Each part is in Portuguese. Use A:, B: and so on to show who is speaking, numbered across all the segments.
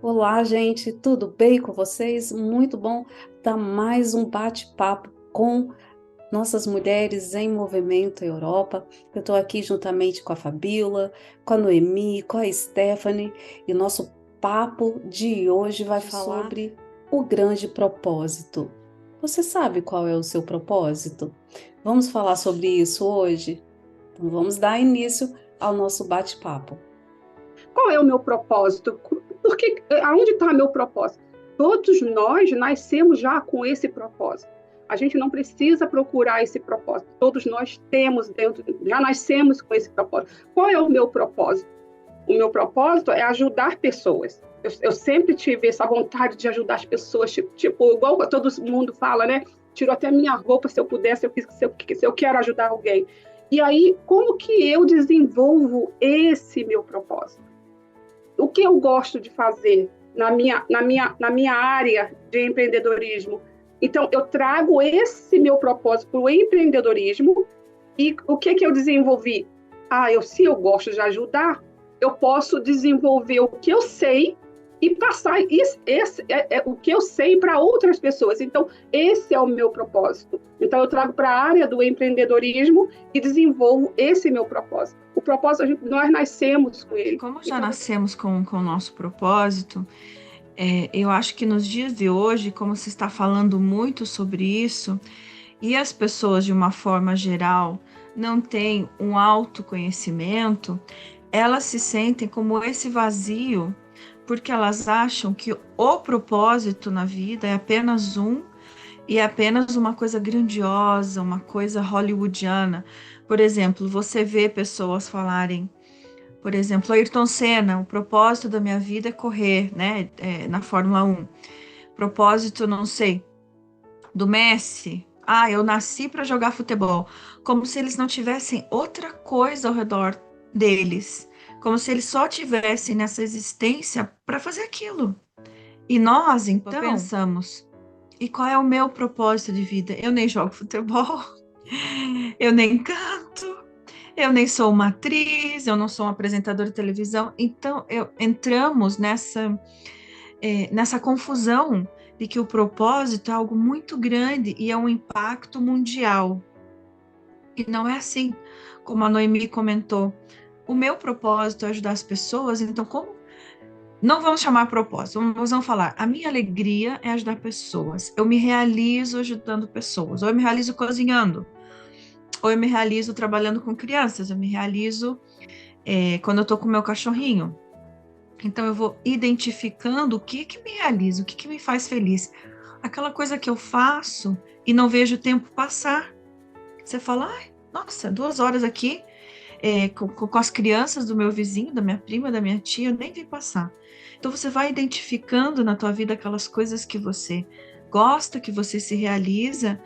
A: Olá, gente, tudo bem com vocês? Muito bom dar mais um bate-papo com nossas mulheres em movimento Europa. Eu estou aqui juntamente com a Fabíola, com a Noemi, com a Stephanie, e nosso papo de hoje vai falar sobre o grande propósito. Você sabe qual é o seu propósito? Vamos falar sobre isso hoje? Então vamos dar início ao nosso bate-papo.
B: Qual é o meu propósito? Aonde está meu propósito? Todos nós nascemos já com esse propósito. A gente não precisa procurar esse propósito. Todos nós temos dentro, já nascemos com esse propósito. Qual é o meu propósito? O meu propósito é ajudar pessoas. Eu sempre tive essa vontade de ajudar as pessoas, igual todo mundo fala, né? Tiro até minha roupa se eu pudesse, se eu quero ajudar alguém. E aí, como que eu desenvolvo esse meu propósito? O que eu gosto de fazer na minha área de empreendedorismo? Então, eu trago esse meu propósito para o empreendedorismo e o que eu desenvolvi? Se eu gosto de ajudar, eu posso desenvolver o que eu sei e passar o que eu sei para outras pessoas. Então, esse é o meu propósito. Então, eu trago para a área do empreendedorismo e desenvolvo esse meu propósito. O propósito, nós nascemos com ele.
C: Como já
B: Então,
C: nascemos com o nosso propósito, eu acho que nos dias de hoje, como se está falando muito sobre isso, e as pessoas, de uma forma geral, não têm um autoconhecimento, elas se sentem como esse vazio, porque elas acham que o propósito na vida é apenas um, e é apenas uma coisa grandiosa, uma coisa hollywoodiana. Por exemplo, você vê pessoas falarem. Por exemplo, Ayrton Senna, o propósito da minha vida é correr, né, na Fórmula 1. Propósito, não sei, do Messi. Eu nasci para jogar futebol. Como se eles não tivessem outra coisa ao redor deles. Como se eles só tivessem nessa existência para fazer aquilo. E nós, então, pensamos, e qual é o meu propósito de vida? Eu nem jogo futebol, eu nem canto, eu nem sou uma atriz, eu não sou um apresentador de televisão. Então, entramos nessa confusão de que o propósito é algo muito grande e é um impacto mundial. E não é assim, como a Noemi comentou. O meu propósito é ajudar as pessoas, então como não vamos chamar propósito, vamos falar, a minha alegria é ajudar pessoas. Eu me realizo ajudando pessoas, ou eu me realizo cozinhando, ou eu me realizo trabalhando com crianças, eu me realizo quando eu estou com o meu cachorrinho. Então eu vou identificando o que que me realiza, o que que me faz feliz. Aquela coisa que eu faço e não vejo o tempo passar. Você fala, ai, nossa, 2 horas aqui com as crianças do meu vizinho, da minha prima, da minha tia, eu nem vi passar. Então você vai identificando na tua vida aquelas coisas que você gosta, que você se realiza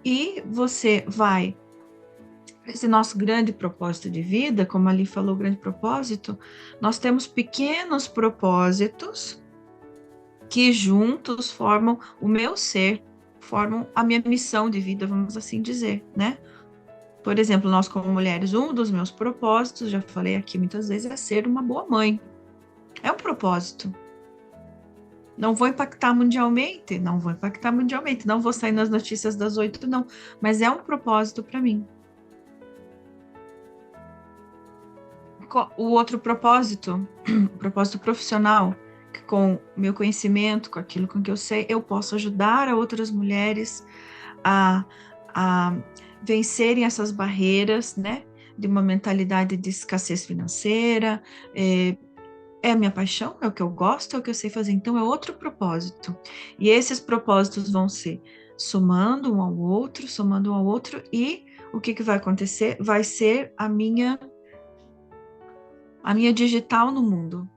C: e você vai esse nosso grande propósito de vida, como ali falou, o grande propósito, nós temos pequenos propósitos que juntos formam o meu ser, formam a minha missão de vida, vamos assim dizer, né? Por exemplo, nós como mulheres, um dos meus propósitos, já falei aqui muitas vezes, é ser uma boa mãe. É um propósito. Não vou impactar mundialmente, não vou impactar mundialmente, não vou sair nas notícias das 8, não, mas é um propósito para mim. O outro propósito, o propósito profissional, que com o meu conhecimento, com aquilo com que eu sei, eu posso ajudar a outras mulheres a vencerem essas barreiras, né? De uma mentalidade de escassez financeira, é a minha paixão, é o que eu gosto, é o que eu sei fazer, então é outro propósito. E esses propósitos vão ser somando um ao outro, e o que vai acontecer? Vai ser a minha digital no mundo.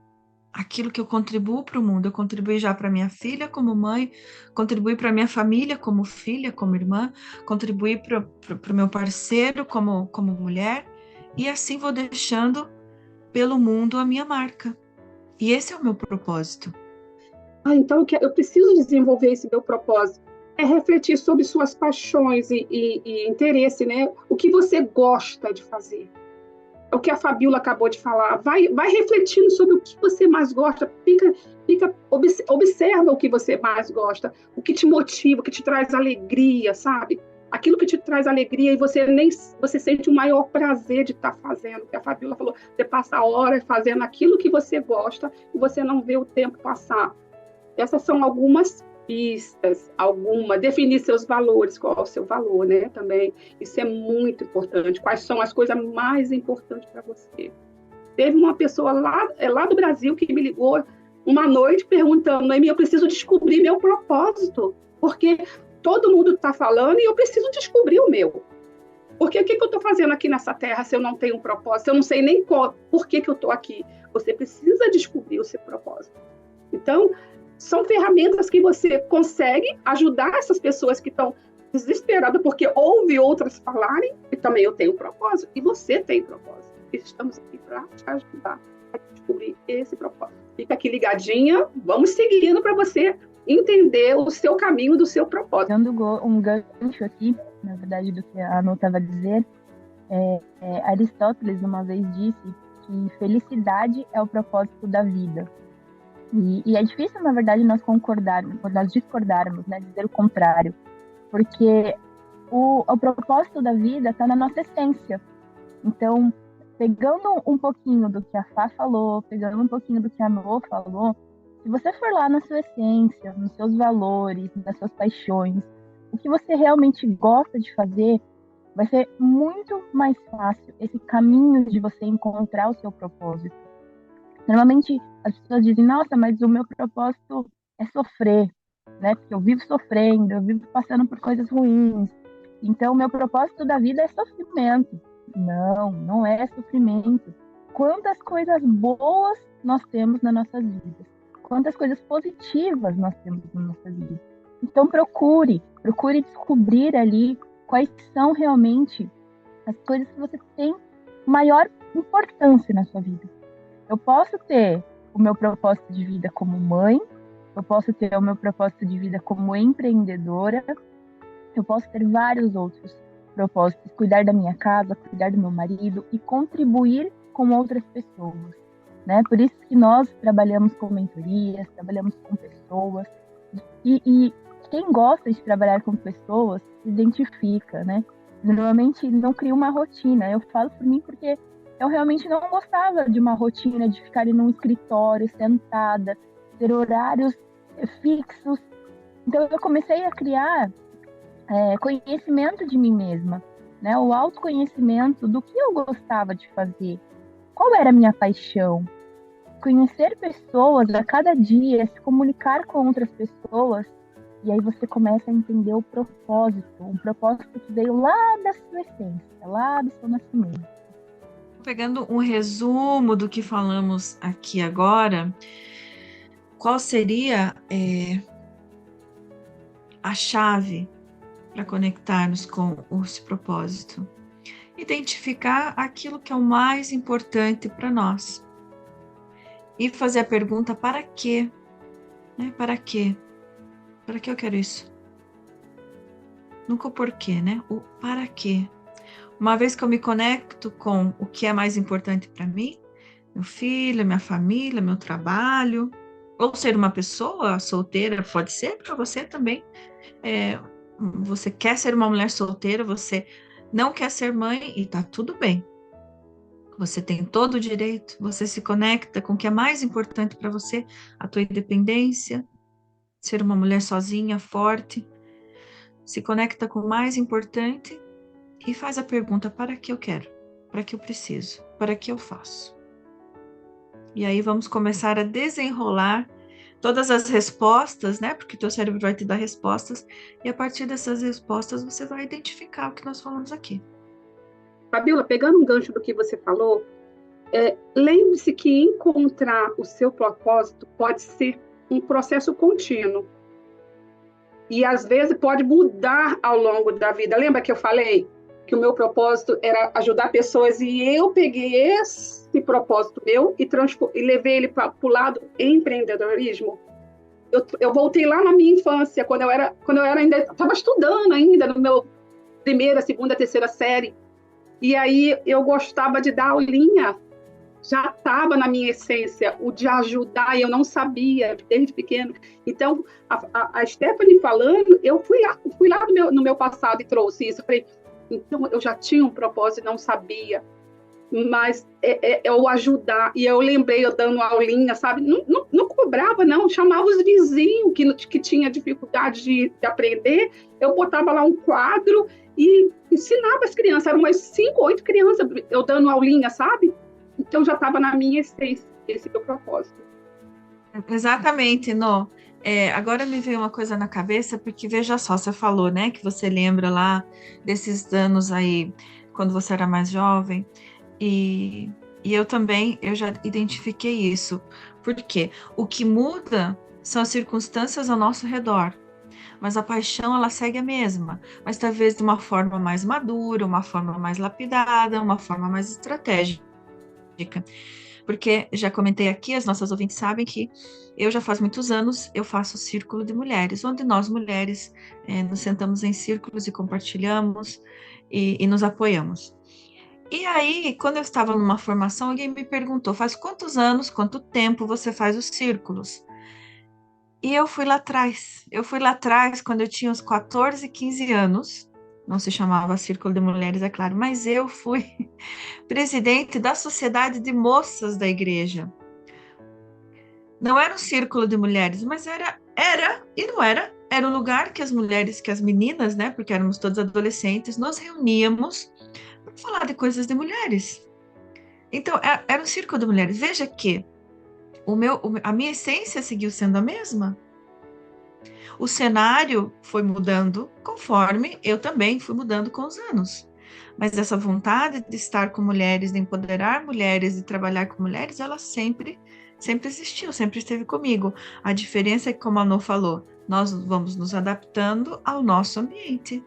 C: Aquilo que eu contribuo para o mundo, eu contribuí já para minha filha como mãe, contribuí para minha família como filha, como irmã, contribuí para o meu parceiro como mulher, e assim vou deixando pelo mundo a minha marca. E esse é o meu propósito.
B: então eu preciso desenvolver esse meu propósito. É refletir sobre suas paixões e interesse, né? O que você gosta de fazer. o que a Fabíola acabou de falar. Vai refletindo sobre o que você mais gosta. Observa o que você mais gosta, o que te motiva, o que te traz alegria, sabe? Aquilo que te traz alegria e você sente o maior prazer de estar fazendo. Que a Fabíola falou, você passa a hora fazendo aquilo que você gosta e você não vê o tempo passar. Essas são algumas pistas, definir seus valores, qual é o seu valor, né? Também, isso é muito importante. Quais são as coisas mais importantes para você? Teve uma pessoa lá do Brasil que me ligou uma noite perguntando, Noemi, eu preciso descobrir meu propósito, porque todo mundo está falando e eu preciso descobrir o meu. Porque o que eu estou fazendo aqui nessa terra se eu não tenho um propósito? Eu não sei nem por que eu estou aqui. Você precisa descobrir o seu propósito. Então, são ferramentas que você consegue ajudar essas pessoas que estão desesperadas porque ouve outras falarem e também eu tenho propósito e você tem propósito. Estamos aqui para te ajudar a descobrir esse propósito. Fica aqui ligadinha, vamos seguindo para você entender o seu caminho do seu propósito.
D: Dando um gancho aqui, na verdade, do que a Anu estava a dizer, Aristóteles uma vez disse que felicidade é o propósito da vida. E é difícil, na verdade, nós discordarmos, né, dizer o contrário, porque o propósito da vida está na nossa essência. Então, pegando um pouquinho do que a Fá falou, pegando um pouquinho do que a Nô falou, se você for lá na sua essência, nos seus valores, nas suas paixões, o que você realmente gosta de fazer, vai ser muito mais fácil esse caminho de você encontrar o seu propósito. Normalmente as pessoas dizem, nossa, mas o meu propósito é sofrer, né? Porque eu vivo sofrendo, eu vivo passando por coisas ruins. Então, o meu propósito da vida é sofrimento. Não é sofrimento. Quantas coisas boas nós temos nas nossas vidas. Quantas coisas positivas nós temos nas nossas vidas. Então, procure descobrir ali quais são realmente as coisas que você tem maior importância na sua vida. Eu posso ter o meu propósito de vida como mãe, eu posso ter o meu propósito de vida como empreendedora, eu posso ter vários outros propósitos, cuidar da minha casa, cuidar do meu marido e contribuir com outras pessoas, né? Por isso que nós trabalhamos com mentorias, trabalhamos com pessoas e quem gosta de trabalhar com pessoas se identifica, né? Normalmente não cria uma rotina. Eu falo por mim porque eu realmente não gostava de uma rotina de ficar em um escritório, sentada, ter horários fixos. Então, eu comecei a criar conhecimento de mim mesma, né? O autoconhecimento do que eu gostava de fazer, qual era a minha paixão. Conhecer pessoas a cada dia, se comunicar com outras pessoas, e aí você começa a entender o propósito, um propósito que veio lá da sua essência, lá do seu nascimento.
C: Pegando um resumo do que falamos aqui agora, qual seria a chave para conectarmos com esse propósito? Identificar aquilo que é o mais importante para nós. E fazer a pergunta, para quê? Né? Para quê? Para que eu quero isso? Nunca o porquê, né? O para quê? Uma vez que eu me conecto com o que é mais importante para mim, meu filho, minha família, meu trabalho, ou ser uma pessoa solteira, pode ser para você também. Você quer ser uma mulher solteira, você não quer ser mãe e tá tudo bem. Você tem todo o direito, você se conecta com o que é mais importante para você, a tua independência, ser uma mulher sozinha, forte, se conecta com o mais importante e faz a pergunta, para que eu quero? Para que eu preciso? Para que eu faço? E aí vamos começar a desenrolar todas as respostas, né? Porque teu cérebro vai te dar respostas e a partir dessas respostas você vai identificar o que nós falamos aqui.
B: Fabíola, pegando um gancho do que você falou, lembre-se que encontrar o seu propósito pode ser um processo contínuo. E às vezes pode mudar ao longo da vida. Lembra que eu falei que o meu propósito era ajudar pessoas e eu peguei esse propósito meu e levei ele para o lado empreendedorismo? Eu voltei lá na minha infância, quando eu era ainda estava estudando ainda no meu primeira, segunda, terceira série. E aí eu gostava de dar aulinha, já estava na minha essência o de ajudar, e eu não sabia desde pequeno. Então, a Stephanie falando, eu fui lá no meu passado e trouxe isso. Eu falei, então eu já tinha um propósito e não sabia, mas é o ajudar. E eu lembrei, eu dando aulinha, sabe? Não cobrava, não, chamava os vizinhos que tinha dificuldade de aprender, eu botava lá um quadro e ensinava as crianças, eram umas 5, 8 crianças, eu dando aulinha, sabe? Então já estava na minha essência, esse é o propósito.
C: Exatamente, Nó. Agora me veio uma coisa na cabeça, porque veja só, você falou, né, que você lembra lá desses anos aí, quando você era mais jovem, e eu também, eu já identifiquei isso. Por quê? O que muda são as circunstâncias ao nosso redor, mas a paixão, ela segue a mesma, mas talvez de uma forma mais madura, uma forma mais lapidada, uma forma mais estratégica. Porque já comentei aqui, as nossas ouvintes sabem que eu já faz muitos anos eu faço o Círculo de Mulheres, onde nós mulheres nos sentamos em círculos e compartilhamos e nos apoiamos. E aí, quando eu estava numa formação, alguém me perguntou, faz quantos anos, quanto tempo você faz os círculos? E eu fui lá atrás quando eu tinha uns 14, 15 anos, não se chamava Círculo de Mulheres, é claro, mas eu fui presidente da Sociedade de Moças da igreja. Não era um círculo de mulheres, mas era e não era. Era um lugar que as mulheres, que as meninas, né, porque éramos todas adolescentes, nos reuníamos para falar de coisas de mulheres. Então, era um círculo de mulheres. Veja que a minha essência seguiu sendo a mesma. O cenário foi mudando conforme eu também fui mudando com os anos. Mas essa vontade de estar com mulheres, de empoderar mulheres, de trabalhar com mulheres, ela sempre existiu, sempre esteve comigo. A diferença é que, como a Anô falou, nós vamos nos adaptando ao nosso ambiente.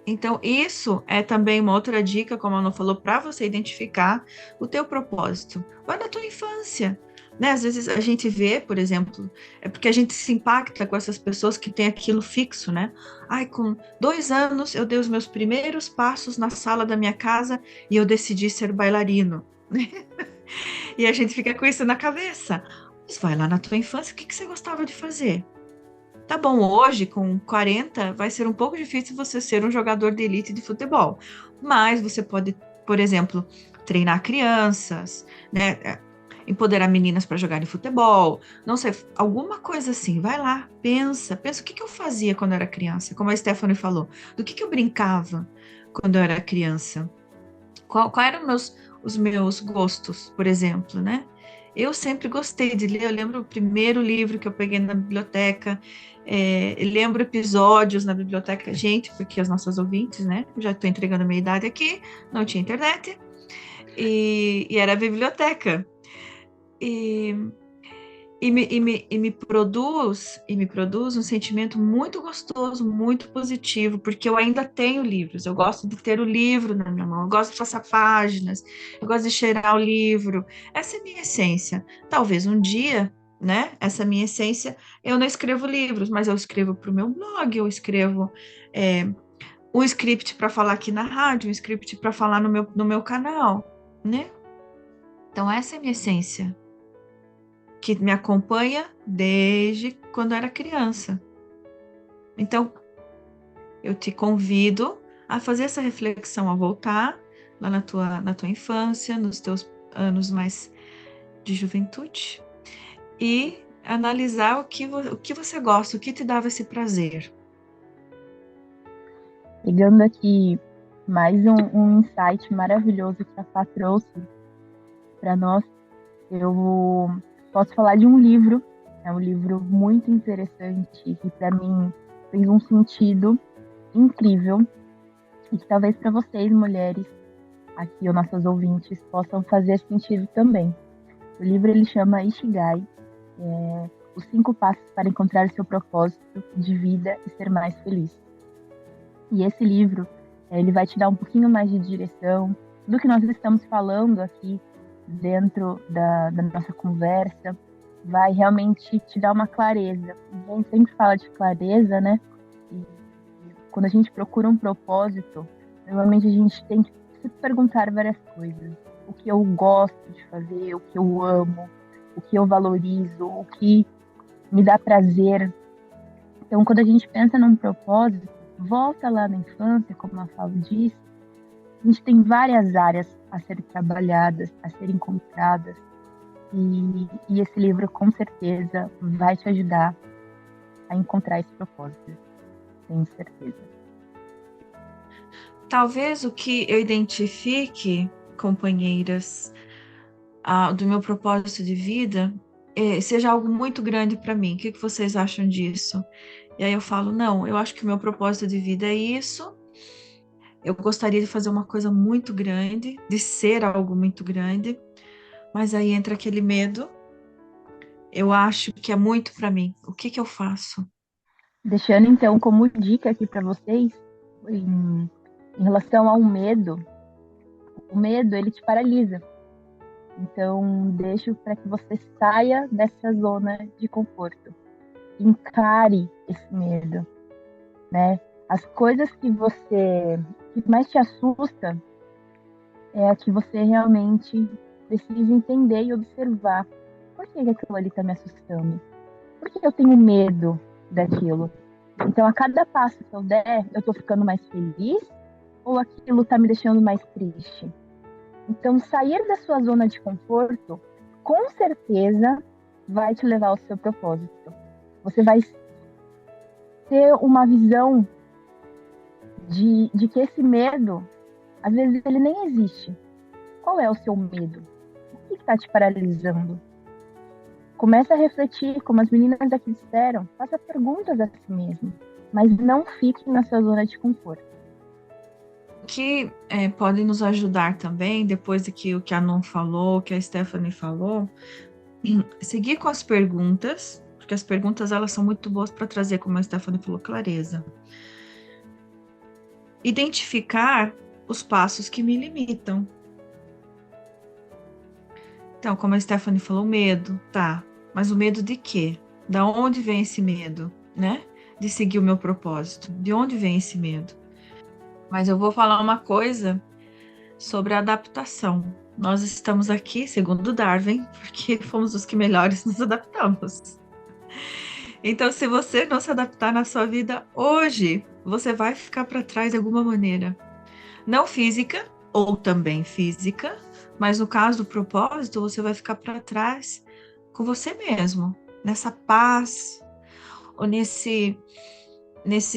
C: Então, isso é também uma outra dica, como a Anô falou, para você identificar o teu propósito. Vai na tua infância. Né? Às vezes a gente vê, por exemplo, é porque a gente se impacta com essas pessoas que têm aquilo fixo, né? Ai, com 2 anos eu dei os meus primeiros passos na sala da minha casa e eu decidi ser bailarino. E a gente fica com isso na cabeça. Mas vai lá na tua infância, o que você gostava de fazer? Tá bom, hoje, com 40, vai ser um pouco difícil você ser um jogador de elite de futebol. Mas você pode, por exemplo, treinar crianças, né? Empoderar meninas para jogarem futebol, não sei, alguma coisa assim. Vai lá, pensa o que eu fazia quando eu era criança, como a Stephanie falou, do que eu brincava quando eu era criança, qual eram os meus gostos, por exemplo, né? Eu sempre gostei de ler, eu lembro o primeiro livro que eu peguei na biblioteca, lembro episódios na biblioteca, gente, porque as nossas ouvintes, né, já estou entregando a minha idade aqui, não tinha internet, e era a biblioteca. E me produz um sentimento muito gostoso, muito positivo, porque eu ainda tenho livros, eu gosto de ter o livro na minha mão, eu gosto de passar páginas, eu gosto de cheirar o livro, essa é a minha essência. Talvez um dia, né, essa minha essência, eu não escrevo livros, mas eu escrevo para o meu blog, eu escrevo um script para falar aqui na rádio, um script para falar no meu canal, né? Então essa é a minha essência, que me acompanha desde quando eu era criança. Então, eu te convido a fazer essa reflexão, a voltar lá na tua infância, nos teus anos mais de juventude, e analisar o que você gosta, o que te dava esse prazer.
D: Pegando aqui mais um insight maravilhoso que a Fá trouxe para nós, eu posso falar de um livro, é um livro muito interessante e para mim fez um sentido incrível e que talvez para vocês, mulheres, aqui ou nossas ouvintes, possam fazer sentido também. O livro ele chama Ikigai, Os 5 Passos para Encontrar o Seu Propósito de Vida e Ser Mais Feliz. E esse livro, ele vai te dar um pouquinho mais de direção do que nós estamos falando aqui dentro da nossa conversa, vai realmente te dar uma clareza. A gente sempre fala de clareza, né? E quando a gente procura um propósito, normalmente a gente tem que se perguntar várias coisas. O que eu gosto de fazer, o que eu amo, o que eu valorizo, o que me dá prazer. Então, quando a gente pensa num propósito, volta lá na infância, como a Fábio disse, a gente tem várias áreas a serem trabalhadas, a serem encontradas. E esse livro, com certeza, vai te ajudar a encontrar esse propósito. Tenho certeza.
C: Talvez o que eu identifique, companheiras, do meu propósito de vida, seja algo muito grande para mim. O que vocês acham disso? E aí eu falo, não, eu acho que o meu propósito de vida é isso. Eu gostaria de fazer uma coisa muito grande, de ser algo muito grande, mas aí entra aquele medo. Eu acho que é muito para mim. O que eu faço?
D: Deixando, então, como dica aqui para vocês, em relação ao medo, o medo, ele te paralisa. Então, deixo para que você saia dessa zona de conforto. Encare esse medo, né? As coisas que mais te assusta é a que você realmente precisa entender e observar. Por que aquilo ali está me assustando? Por que eu tenho medo daquilo? Então, a cada passo que eu der, eu estou ficando mais feliz ou aquilo está me deixando mais triste? Então, sair da sua zona de conforto, com certeza, vai te levar ao seu propósito. Você vai ter uma visão de que esse medo, às vezes, ele nem existe. Qual é o seu medo? O que está te paralisando? Começa a refletir, como as meninas aqui disseram, faça perguntas a si mesmo, mas não fique na sua zona de conforto.
C: O que pode nos ajudar também, depois de que o que a Non falou, que a Stephanie falou, seguir com as perguntas, porque as perguntas elas são muito boas para trazer, como a Stephanie falou, clareza. Identificar os passos que me limitam. Então, como a Stephanie falou, medo, tá, mas o medo de quê? Da onde vem esse medo, né? De seguir o meu propósito. De onde vem esse medo? Mas eu vou falar uma coisa sobre a adaptação. Nós estamos aqui, segundo Darwin, porque fomos os que melhores nos adaptamos. Então, se você não se adaptar na sua vida hoje, você vai ficar para trás de alguma maneira. Não física, ou também física, mas no caso do propósito, você vai ficar para trás com você mesmo, nessa paz, ou nesse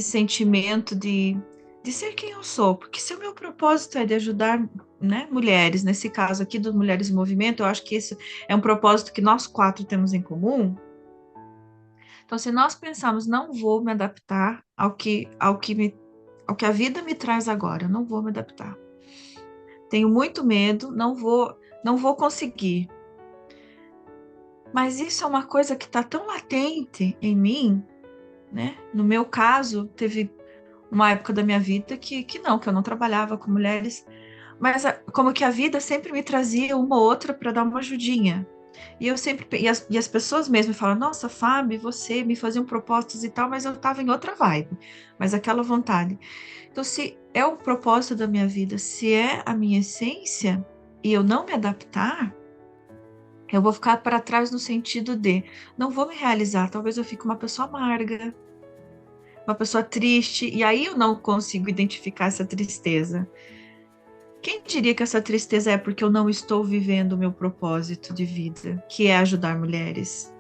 C: sentimento de ser quem eu sou, porque se o meu propósito é de ajudar, né, mulheres, nesse caso aqui do Mulheres em Movimento, eu acho que esse é um propósito que nós 4 temos em comum. Então, se nós pensarmos, não vou me adaptar ao que a vida me traz agora, eu não vou me adaptar. Tenho muito medo, não vou conseguir. Mas isso é uma coisa que está tão latente em mim, né? No meu caso, teve uma época da minha vida que eu não trabalhava com mulheres, mas como que a vida sempre me trazia uma ou outra para dar uma ajudinha. E eu sempre, e as pessoas mesmo falam, nossa, Fábio, você me fazia propósitos e tal, mas eu estava em outra vibe, mas aquela vontade. Então, se é o propósito da minha vida, se é a minha essência, e eu não me adaptar, eu vou ficar para trás no sentido de, não vou me realizar, talvez eu fique uma pessoa amarga, uma pessoa triste, e aí eu não consigo identificar essa tristeza. Quem diria que essa tristeza é porque eu não estou vivendo o meu propósito de vida, que é ajudar mulheres?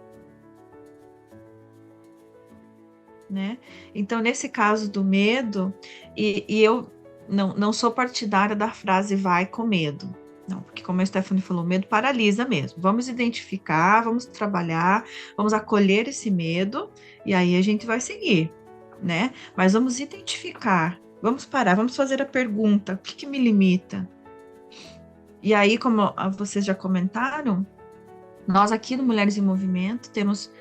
C: Né? Então, nesse caso do medo, e eu não sou partidária da frase vai com medo. Não, porque como a Stephanie falou, medo paralisa mesmo. Vamos identificar, vamos trabalhar, vamos acolher esse medo, e aí a gente vai seguir, né? Mas vamos identificar, vamos parar, vamos fazer a pergunta, o que me limita? E aí, como vocês já comentaram, nós aqui no Mulheres em Movimento temos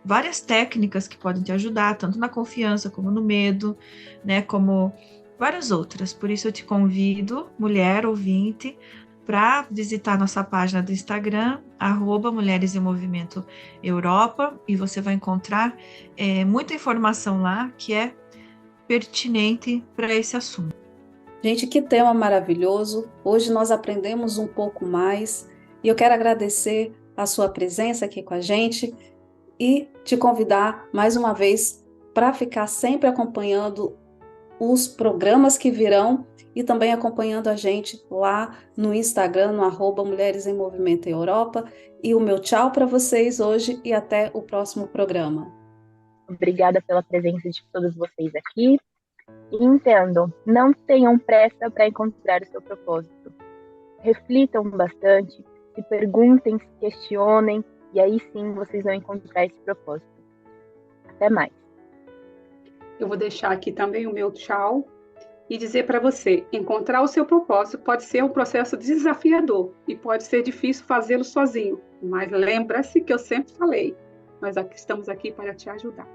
C: várias técnicas que podem te ajudar, tanto na confiança como no medo, né, como várias outras. Por isso eu te convido, mulher ouvinte, para visitar nossa página do Instagram, @Mulheres em Movimento Europa, e você vai encontrar muita informação lá que é pertinente para esse assunto.
A: Gente, que tema maravilhoso! Hoje nós aprendemos um pouco mais e eu quero agradecer a sua presença aqui com a gente e te convidar mais uma vez para ficar sempre acompanhando os programas que virão e também acompanhando a gente lá no Instagram, no @Mulheres em Movimento Europa. E o meu tchau para vocês hoje e até o próximo programa.
D: Obrigada pela presença de todos vocês aqui. E entendam, não tenham pressa para encontrar o seu propósito. Reflitam bastante, se perguntem, se questionem, e aí sim vocês vão encontrar esse propósito. Até mais.
B: Eu vou deixar aqui também o meu tchau e dizer para você, encontrar o seu propósito pode ser um processo desafiador e pode ser difícil fazê-lo sozinho, mas lembra-se que eu sempre falei, nós estamos aqui para te ajudar.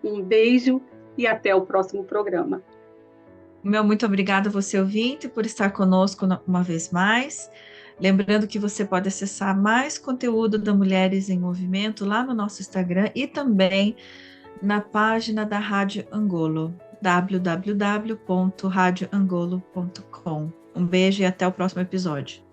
B: Um beijo e até o próximo programa.
C: Meu muito obrigada a você, ouvinte, por estar conosco uma vez mais. Lembrando que você pode acessar mais conteúdo da Mulheres em Movimento lá no nosso Instagram e também na página da Rádio Angolo, www.radioangolo.com. Um beijo e até o próximo episódio.